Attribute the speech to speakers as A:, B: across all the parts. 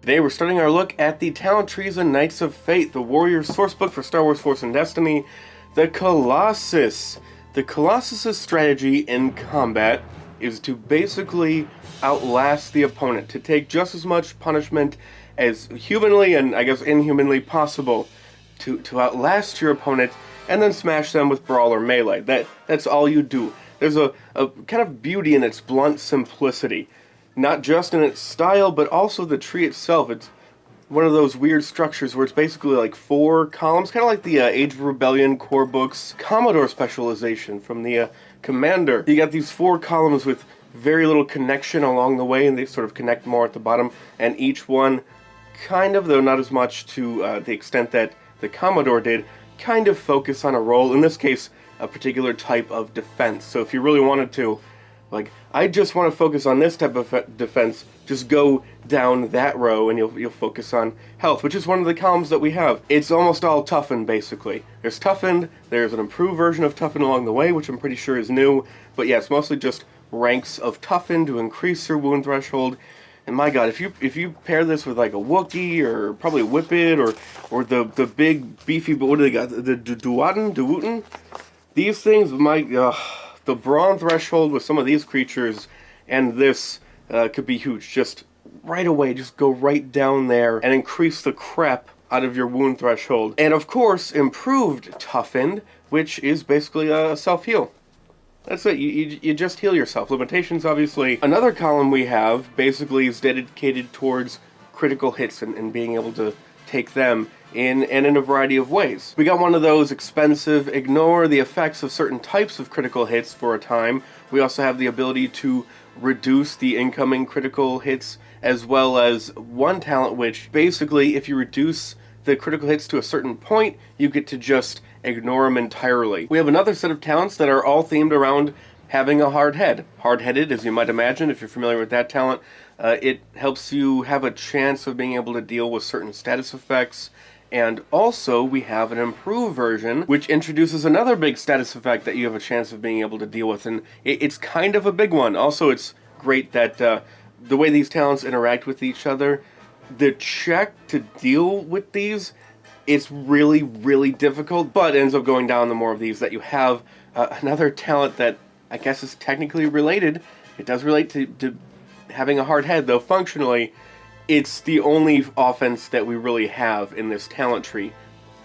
A: Today we're starting our look at the talent trees and Knights of Fate, the Warrior sourcebook for Star Wars Force and Destiny, the Colossus. The Colossus' strategy in combat is to basically outlast the opponent, to take just as much punishment as humanly and I guess inhumanly possible to outlast your opponent and then smash them with brawl or melee. That's all you do. There's a kind of beauty in its blunt simplicity. Not just in its style, but also the tree itself. It's one of those weird structures where it's basically like 4 columns, kind of like the Age of Rebellion core books Commodore specialization from the Commander. You got these 4 columns with very little connection along the way, and they sort of connect more at the bottom, and each one kind of, though not as much to the extent that the Commodore did, kind of focus on a role, in this case, a particular type of defense. So if you really wanted to, like, I just want to focus on this type of defense, just go down that row and you'll focus on health, which is one of the columns that we have. It's almost all toughened, basically. There's toughened, there's an improved version of toughened along the way, which I'm pretty sure is new, but yeah, it's mostly just ranks of toughened to increase your wound threshold. And my god, if you pair this with like a Wookiee, or probably a Whippet, or the big beefy, but what do they got? The Dewooten? These things, the brawn threshold with some of these creatures and this could be huge. Just right away, just go right down there and increase the crap out of your wound threshold. And of course, improved toughened, which is basically a self-heal. That's it, you just heal yourself. Limitations, obviously. Another column we have basically is dedicated towards critical hits and being able to take them in a variety of ways. We got one of those expensive, ignore the effects of certain types of critical hits for a time. We also have the ability to reduce the incoming critical hits, as well as one talent which basically, if you reduce the critical hits to a certain point, you get to just ignore them entirely. We have another set of talents that are all themed around having a hard head. Hard-headed, as you might imagine, if you're familiar with that talent. It helps you have a chance of being able to deal with certain status effects. And also, we have an improved version, which introduces another big status effect that you have a chance of being able to deal with. And it's kind of a big one. Also, it's great that the way these talents interact with each other, the check to deal with these is really, really difficult, but ends up going down the more of these that you have. Another talent that I guess is technically related. It does relate to having a hard head, though functionally, it's the only offense that we really have in this talent tree.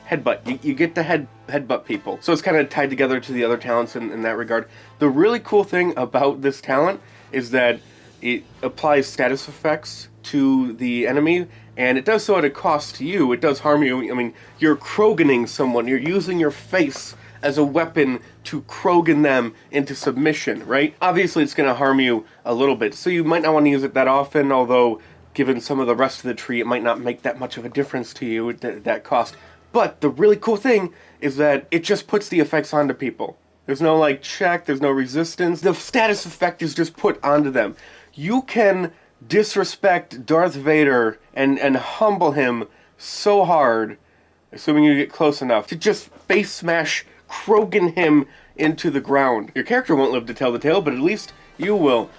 A: Headbutt. You get to headbutt people. So it's kind of tied together to the other talents in that regard. The really cool thing about this talent is that it applies status effects to the enemy, and it does so at a cost to you. It does harm you. I mean, you're Kroganing someone. You're using your face as a weapon to Krogan them into submission, right? Obviously, it's going to harm you a little bit, so you might not want to use it that often, although given some of the rest of the tree, it might not make that much of a difference to you, that cost. But the really cool thing is that it just puts the effects onto people. There's no, like, check, there's no resistance. The status effect is just put onto them. You can disrespect Darth Vader and humble him so hard, assuming you get close enough, to just face smash Krogan him into the ground. Your character won't live to tell the tale, but at least you will.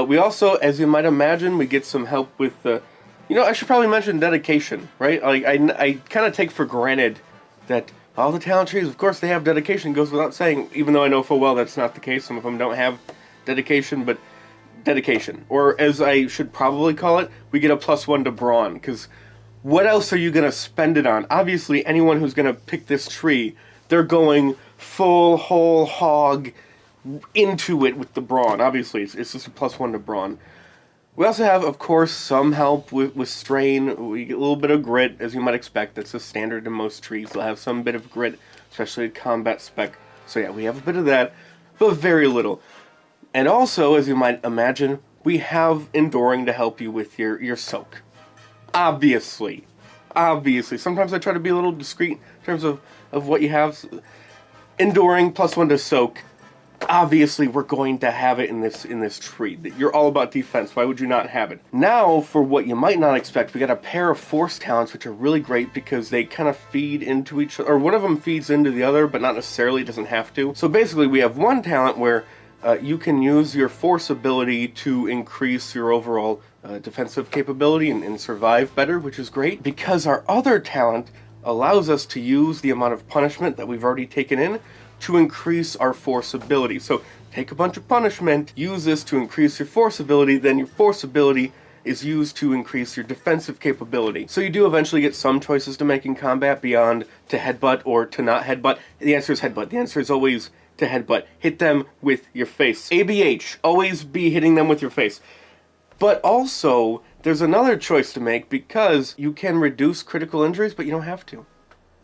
A: We also, as you might imagine, we get some help with, I should probably mention dedication, right? Like, I kind of take for granted that all the talent trees, of course, they have dedication, goes without saying, even though I know full well that's not the case. Some of them don't have dedication, but dedication. Or, as I should probably call it, we get a +1 to brawn, because what else are you going to spend it on? Obviously, anyone who's going to pick this tree, they're going full, whole hog into it with the brawn. Obviously, it's just a +1 to brawn. We also have, of course, some help with strain. We get a little bit of grit, as you might expect. That's a standard in most trees. They'll have some bit of grit, especially a combat spec. So yeah, we have a bit of that, but very little. And also, as you might imagine, we have enduring to help you with your soak. Obviously. Sometimes I try to be a little discreet in terms of what you have. Enduring +1 to soak. Obviously, we're going to have it in this tree. You're all about defense. Why would you not have it? Now, for what you might not expect, we got a pair of force talents, which are really great because they kind of feed into each other. Or one of them feeds into the other, but not necessarily. It doesn't have to. So basically, we have one talent where you can use your Force ability to increase your overall defensive capability and survive better, which is great, because our other talent allows us to use the amount of punishment that we've already taken in to increase our Force ability. So take a bunch of punishment, use this to increase your Force ability, then your Force ability is used to increase your defensive capability. So you do eventually get some choices to make in combat beyond to headbutt or to not headbutt. The answer is headbutt. The answer is always to headbutt. Hit them with your face. ABH, always be hitting them with your face. But also, there's another choice to make, because you can reduce critical injuries, but you don't have to.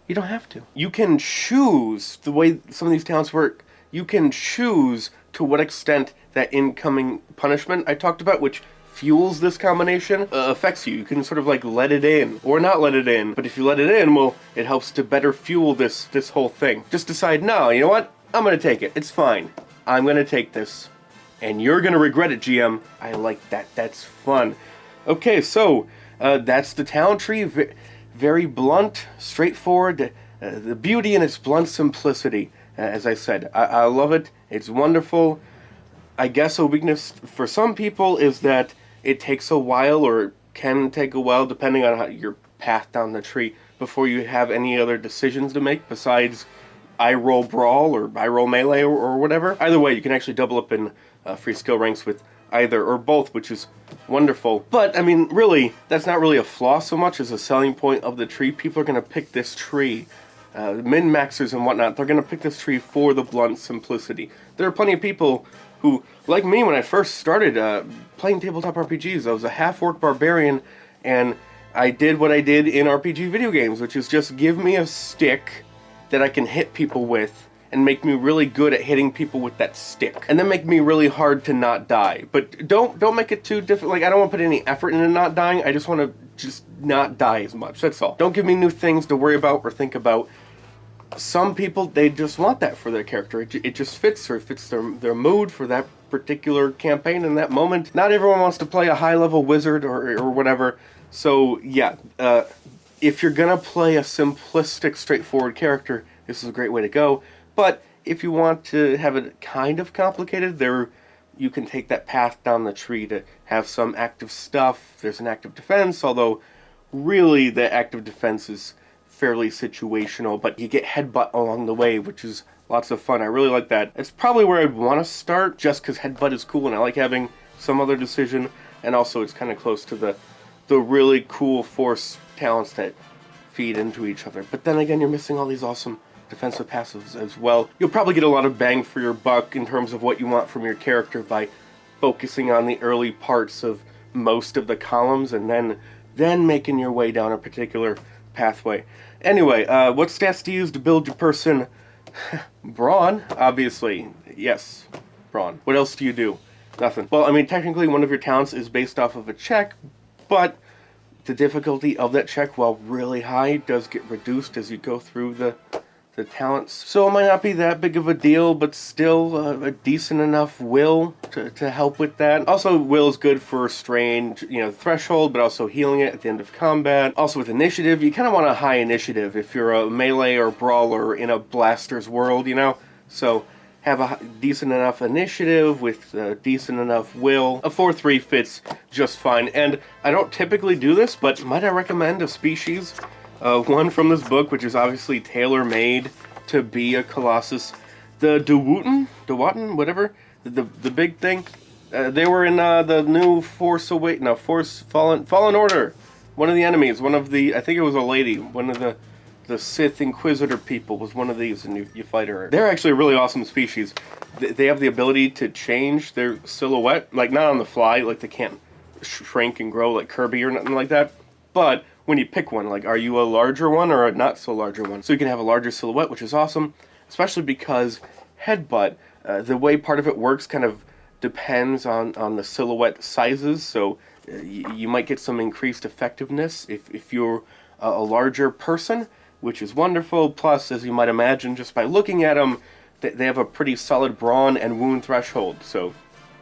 A: You don't have to. You can choose, the way some of these talents work, you can choose to what extent that incoming punishment I talked about, which fuels this combination, affects you. You can sort of like let it in, or not let it in. But if you let it in, well, it helps to better fuel this whole thing. Just decide, no, you know what? I'm gonna take it. It's fine. I'm gonna take this. And you're gonna regret it, GM. I like that. That's fun. Okay, so that's the talent tree. Very blunt, straightforward. The beauty in its blunt simplicity, as I said. I love it. It's wonderful. I guess a weakness for some people is that it takes a while, or can take a while, depending on your path down the tree, before you have any other decisions to make besides I roll brawl or I roll melee or whatever. Either way, you can actually double up in free skill ranks with either or both, which is wonderful. But I mean, really, that's not really a flaw so much as a selling point of the tree. People are going to pick this tree, min-maxers and whatnot, they're going to pick this tree for the blunt simplicity. There are plenty of people who, like me, when I first started playing tabletop RPGs, I was a half-orc barbarian, and I did what I did in RPG video games, which is just give me a stick that I can hit people with, and make me really good at hitting people with that stick, and then make me really hard to not die. But don't make it too difficult. Like, I don't want to put any effort into not dying. I just want to just not die as much. That's all. Don't give me new things to worry about or think about. Some people, they just want that for their character. It just fits, or it fits their mood for that particular campaign in that moment. Not everyone wants to play a high-level wizard or whatever. So, yeah, if you're gonna play a simplistic, straightforward character, this is a great way to go. But if you want to have it kind of complicated, you can take that path down the tree to have some active stuff. There's an active defense, although really the active defense is fairly situational, but you get headbutt along the way, which is lots of fun. I really like that. It's probably where I'd want to start, just because headbutt is cool, and I like having some other decision, and also it's kind of close to the really cool Force talents that feed into each other. But then again, you're missing all these awesome defensive passives as well. You'll probably get a lot of bang for your buck in terms of what you want from your character by focusing on the early parts of most of the columns, and then making your way down a particular pathway. Anyway, what stats do you use to build your person? Brawn, obviously. Yes, brawn. What else do you do? Nothing. Well, I mean, technically one of your talents is based off of a check, but the difficulty of that check, while really high, does get reduced as you go through the talents. So it might not be that big of a deal, but still a decent enough will to help with that. Also, will is good for strain, threshold, but also healing it at the end of combat. Also with initiative, you kind of want a high initiative if you're a melee or brawler in a blaster's world, So have a decent enough initiative with decent enough will. A 4-3 fits just fine. And I don't typically do this, but might I recommend a species? One from this book, which is obviously tailor-made to be a Colossus. The Dewatan, whatever, the big thing. They were in the new Force Fallen Order. One of the enemies, I think it was a lady, one of the Sith Inquisitor people was one of these, and you fight her. They're actually a really awesome species. They have the ability to change their silhouette, like not on the fly, like they can't shrink and grow like Kirby or nothing like that, but when you pick one, like, are you a larger one or a not so larger one? So you can have a larger silhouette, which is awesome, especially because headbutt, the way part of it works kind of depends on the silhouette sizes, so you might get some increased effectiveness if you're a larger person, which is wonderful. Plus, as you might imagine, just by looking at them, they have a pretty solid brawn and wound threshold, so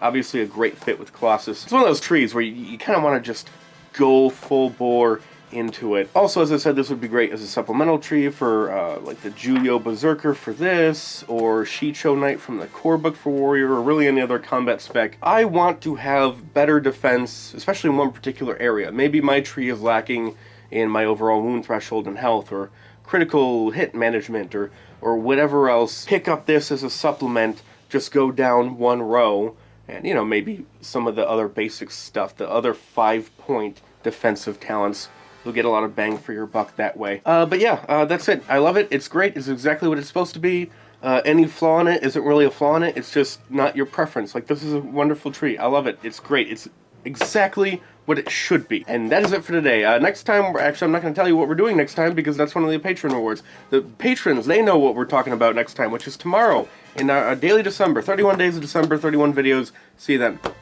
A: obviously a great fit with Colossus. It's one of those trees where you kind of want to just go full bore into it. Also, as I said, this would be great as a supplemental tree for like the Julio Berserker for this, or Shicho Knight from the core book for Warrior, or really any other combat spec. I want to have better defense, especially in one particular area. Maybe my tree is lacking in my overall wound threshold and health, or critical hit management, or whatever else. Pick up this as a supplement, just go down one row, and, you know, maybe some of the other basic stuff, the other 5-point defensive talents, you'll get a lot of bang for your buck that way. But yeah, that's it. I love it. It's great. It's exactly what it's supposed to be. Any flaw in it isn't really a flaw in it. It's just not your preference. Like, this is a wonderful tree. I love it. It's great. It's exactly what it should be. And that is it for today. Next time, actually, I'm not going to tell you what we're doing next time, because that's one of the patron rewards. The patrons, they know what we're talking about next time, which is tomorrow in our daily December. 31 days of December, 31 videos. See you then.